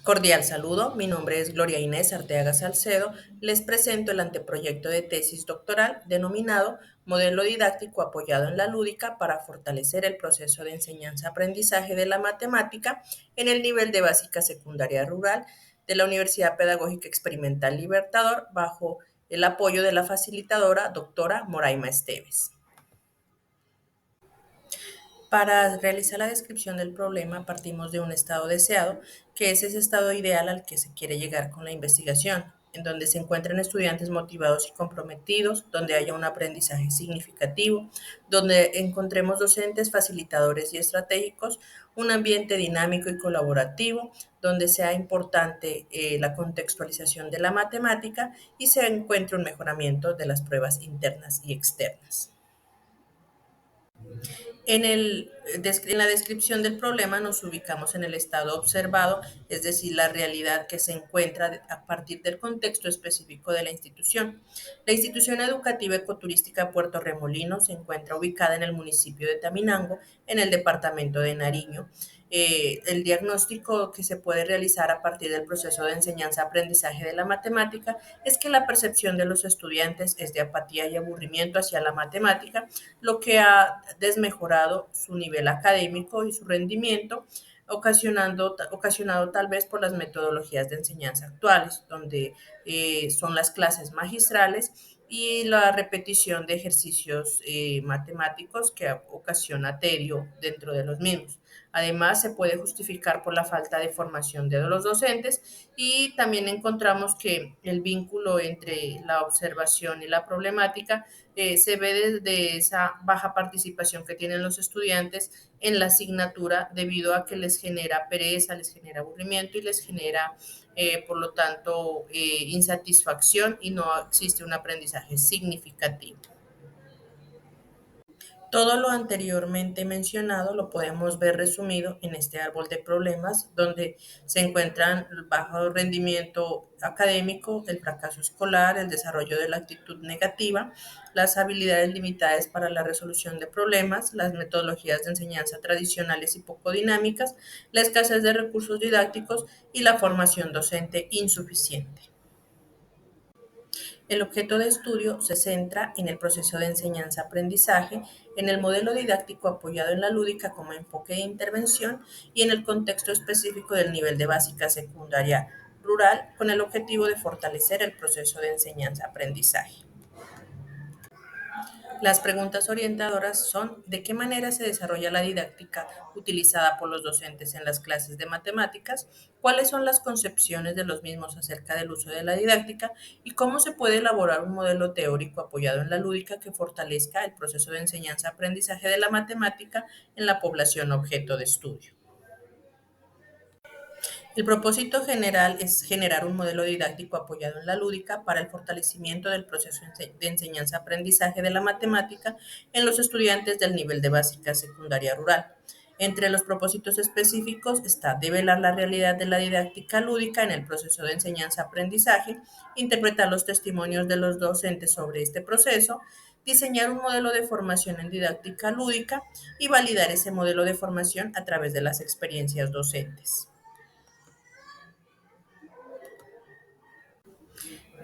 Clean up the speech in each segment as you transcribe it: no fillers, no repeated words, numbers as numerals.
Cordial saludo, mi nombre es Gloria Inés Arteaga Salcedo. Les presento el anteproyecto de tesis doctoral denominado Modelo didáctico apoyado en la lúdica para fortalecer el proceso de enseñanza-aprendizaje de la matemática en el nivel de básica secundaria rural de la Universidad Pedagógica Experimental Libertador bajo el apoyo de la facilitadora doctora Moraima Esteves. Para realizar la descripción del problema partimos de un estado deseado, que es ese estado ideal al que se quiere llegar con la investigación, en donde se encuentren estudiantes motivados y comprometidos, donde haya un aprendizaje significativo, donde encontremos docentes facilitadores y estratégicos, un ambiente dinámico y colaborativo, donde sea importante la contextualización de la matemática y se encuentre un mejoramiento de las pruebas internas y externas. En la descripción del problema nos ubicamos en el estado observado, es decir, la realidad que se encuentra a partir del contexto específico de la institución. La institución educativa ecoturística Puerto Remolino se encuentra ubicada en el municipio de Taminango, en el departamento de Nariño. El diagnóstico que se puede realizar a partir del proceso de enseñanza-aprendizaje de la matemática es que la percepción de los estudiantes es de apatía y aburrimiento hacia la matemática, lo que ha desmejorado su nivel académico y su rendimiento, ocasionado tal vez por las metodologías de enseñanza actuales, donde son las clases magistrales y la repetición de ejercicios matemáticos que ocasiona tedio dentro de los mismos. Además, se puede justificar por la falta de formación de los docentes y también encontramos que el vínculo entre la observación y la problemática se ve desde esa baja participación que tienen los estudiantes en la asignatura debido a que les genera pereza, les genera aburrimiento y les genera, por lo tanto, insatisfacción y no existe un aprendizaje significativo. Todo lo anteriormente mencionado lo podemos ver resumido en este árbol de problemas, donde se encuentran el bajo rendimiento académico, el fracaso escolar, el desarrollo de la actitud negativa, las habilidades limitadas para la resolución de problemas, las metodologías de enseñanza tradicionales y poco dinámicas, la escasez de recursos didácticos y la formación docente insuficiente. El objeto de estudio se centra en el proceso de enseñanza-aprendizaje, en el modelo didáctico apoyado en la lúdica como enfoque de intervención y en el contexto específico del nivel de básica secundaria rural con el objetivo de fortalecer el proceso de enseñanza-aprendizaje. Las preguntas orientadoras son: ¿de qué manera se desarrolla la didáctica utilizada por los docentes en las clases de matemáticas? ¿Cuáles son las concepciones de los mismos acerca del uso de la didáctica? ¿Y cómo se puede elaborar un modelo teórico apoyado en la lúdica que fortalezca el proceso de enseñanza-aprendizaje de la matemática en la población objeto de estudio? El propósito general es generar un modelo didáctico apoyado en la lúdica para el fortalecimiento del proceso de enseñanza-aprendizaje de la matemática en los estudiantes del nivel de básica secundaria rural. Entre los propósitos específicos está develar la realidad de la didáctica lúdica en el proceso de enseñanza-aprendizaje, interpretar los testimonios de los docentes sobre este proceso, diseñar un modelo de formación en didáctica lúdica y validar ese modelo de formación a través de las experiencias docentes.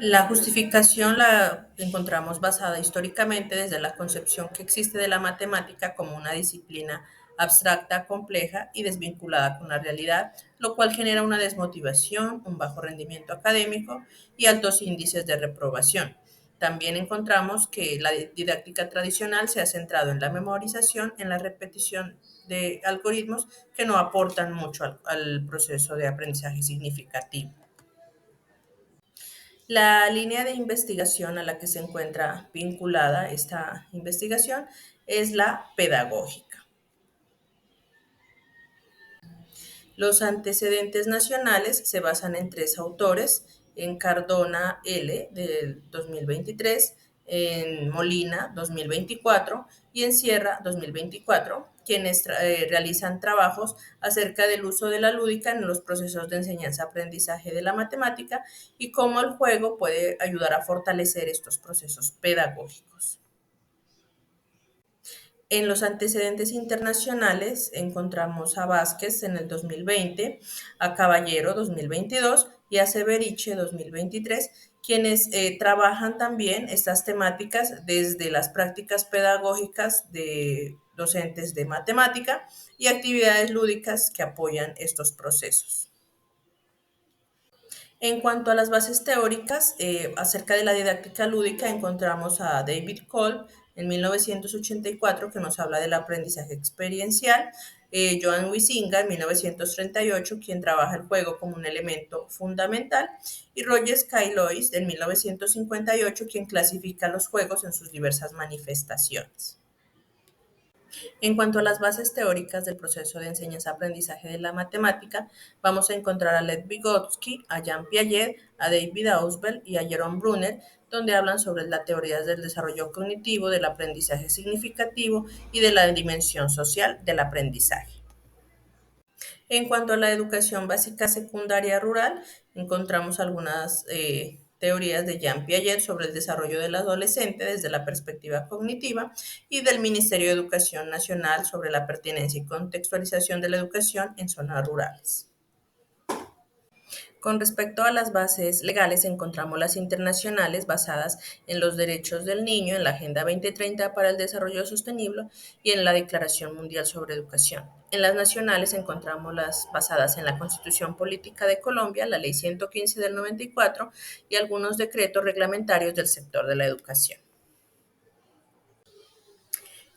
La justificación la encontramos basada históricamente desde la concepción que existe de la matemática como una disciplina abstracta, compleja y desvinculada con la realidad, lo cual genera una desmotivación, un bajo rendimiento académico y altos índices de reprobación. También encontramos que la didáctica tradicional se ha centrado en la memorización, en la repetición de algoritmos que no aportan mucho al proceso de aprendizaje significativo. La línea de investigación a la que se encuentra vinculada esta investigación es la pedagógica. Los antecedentes nacionales se basan en tres autores: en Cardona L. del 2023, en Molina 2024 y en Sierra 2024, quienes realizan trabajos acerca del uso de la lúdica en los procesos de enseñanza-aprendizaje de la matemática y cómo el juego puede ayudar a fortalecer estos procesos pedagógicos. En los antecedentes internacionales encontramos a Vázquez en el 2020, a Caballero 2022 y a Severiche 2023, quienes trabajan también estas temáticas desde las prácticas pedagógicas de docentes de matemática y actividades lúdicas que apoyan estos procesos. En cuanto a las bases teóricas, acerca de la didáctica lúdica, encontramos a David Cole en 1984 que nos habla del aprendizaje experiencial, Joan Huizinga en 1938 quien trabaja el juego como un elemento fundamental y Roger Skylois en 1958 quien clasifica los juegos en sus diversas manifestaciones. En cuanto a las bases teóricas del proceso de enseñanza-aprendizaje de la matemática, vamos a encontrar a Lev Vygotsky, a Jean Piaget, a David Ausubel y a Jerome Brunner, donde hablan sobre las teorías del desarrollo cognitivo, del aprendizaje significativo y de la dimensión social del aprendizaje. En cuanto a la educación básica secundaria rural, encontramos algunas teorías de Jean Piaget sobre el desarrollo del adolescente desde la perspectiva cognitiva y del Ministerio de Educación Nacional sobre la pertinencia y contextualización de la educación en zonas rurales. Con respecto a las bases legales, encontramos las internacionales basadas en los derechos del niño, en la Agenda 2030 para el Desarrollo Sostenible y en la Declaración Mundial sobre Educación. En las nacionales encontramos las basadas en la Constitución Política de Colombia, la Ley 115 del 94 y algunos decretos reglamentarios del sector de la educación.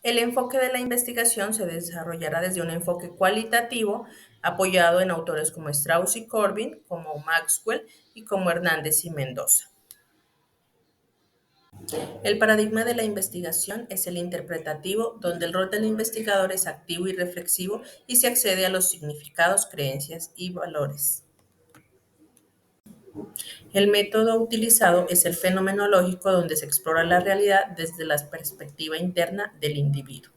El enfoque de la investigación se desarrollará desde un enfoque cualitativo apoyado en autores como Strauss y Corbin, como Maxwell y como Hernández y Mendoza. El paradigma de la investigación es el interpretativo, donde el rol del investigador es activo y reflexivo y se accede a los significados, creencias y valores. El método utilizado es el fenomenológico, donde se explora la realidad desde la perspectiva interna del individuo.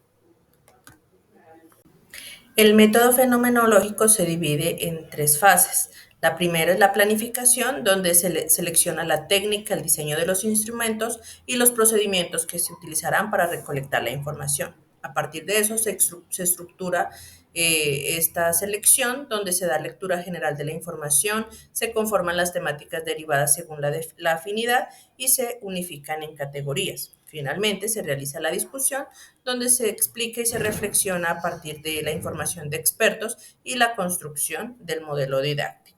El método fenomenológico se divide en tres fases. La primera es la planificación, donde se selecciona la técnica, el diseño de los instrumentos y los procedimientos que se utilizarán para recolectar la información. A partir de eso se estructura esta selección, donde se da lectura general de la información, se conforman las temáticas derivadas según la afinidad y se unifican en categorías. Finalmente, se realiza la discusión, donde se explica y se reflexiona a partir de la información de expertos y la construcción del modelo didáctico.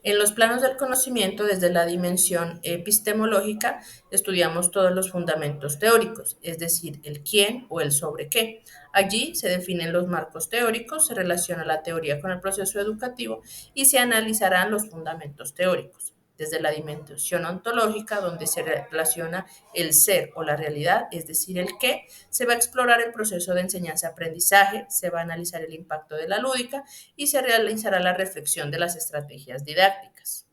En los planos del conocimiento, desde la dimensión epistemológica, estudiamos todos los fundamentos teóricos, es decir, el quién o el sobre qué. Allí se definen los marcos teóricos, se relaciona la teoría con el proceso educativo y se analizarán los fundamentos teóricos. Desde la dimensión ontológica, donde se relaciona el ser o la realidad, es decir, el qué, se va a explorar el proceso de enseñanza-aprendizaje, se va a analizar el impacto de la lúdica y se realizará la reflexión de las estrategias didácticas.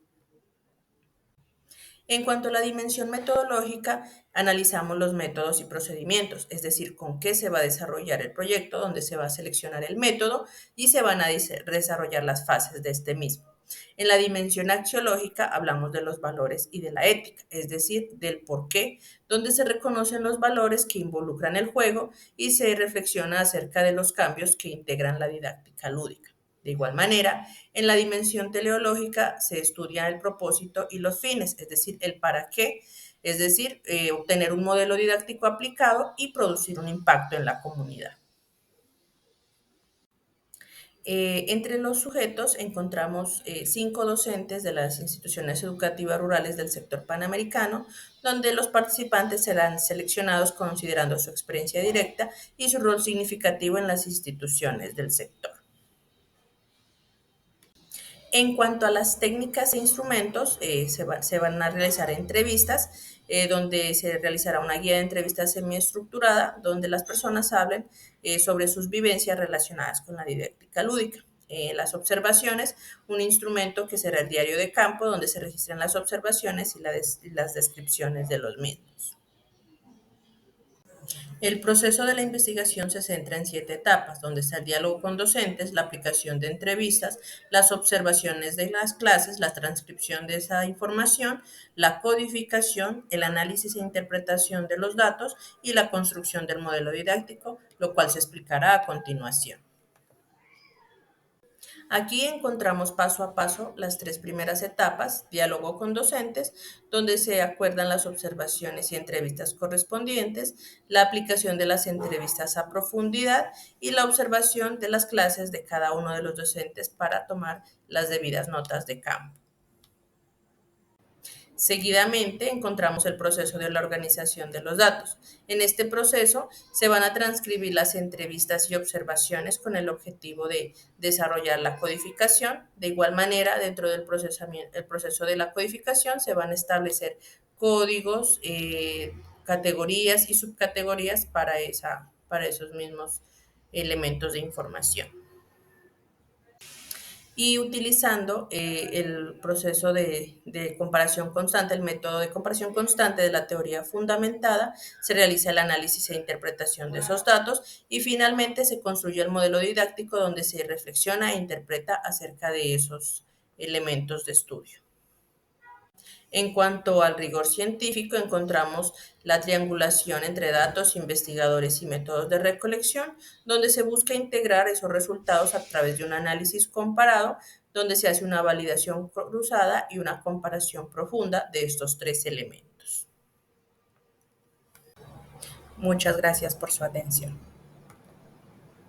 En cuanto a la dimensión metodológica, analizamos los métodos y procedimientos, es decir, con qué se va a desarrollar el proyecto, donde se va a seleccionar el método y se van a desarrollar las fases de este mismo. En la dimensión axiológica hablamos de los valores y de la ética, es decir, del por qué, donde se reconocen los valores que involucran el juego y se reflexiona acerca de los cambios que integran la didáctica lúdica. De igual manera, en la dimensión teleológica se estudia el propósito y los fines, es decir, el para qué, es decir, obtener un modelo didáctico aplicado y producir un impacto en la comunidad. Entre los sujetos encontramos 5 docentes de las instituciones educativas rurales del sector panamericano, donde los participantes serán seleccionados considerando su experiencia directa y su rol significativo en las instituciones del sector. En cuanto a las técnicas e instrumentos, se van a realizar entrevistas, donde se realizará una guía de entrevistas semiestructurada, donde las personas hablen sobre sus vivencias relacionadas con la didáctica lúdica. Las observaciones, un instrumento que será el diario de campo, donde se registran las observaciones y las descripciones de los mismos. El proceso de la investigación se centra en 7 etapas, donde está el diálogo con docentes, la aplicación de entrevistas, las observaciones de las clases, la transcripción de esa información, la codificación, el análisis e interpretación de los datos y la construcción del modelo didáctico, lo cual se explicará a continuación. Aquí encontramos paso a paso las 3 primeras etapas: diálogo con docentes, donde se acuerdan las observaciones y entrevistas correspondientes, la aplicación de las entrevistas a profundidad y la observación de las clases de cada uno de los docentes para tomar las debidas notas de campo. Seguidamente encontramos el proceso de la organización de los datos. En este proceso se van a transcribir las entrevistas y observaciones con el objetivo de desarrollar la codificación. De igual manera, dentro del el proceso de la codificación se van a establecer códigos, categorías y subcategorías para esos mismos elementos de información. Y utilizando el proceso de comparación constante, el método de comparación constante de la teoría fundamentada, se realiza el análisis e interpretación de esos datos y finalmente se construye el modelo didáctico donde se reflexiona e interpreta acerca de esos elementos de estudio. En cuanto al rigor científico, encontramos la triangulación entre datos, investigadores y métodos de recolección, donde se busca integrar esos resultados a través de un análisis comparado, donde se hace una validación cruzada y una comparación profunda de estos 3 elementos. Muchas gracias por su atención.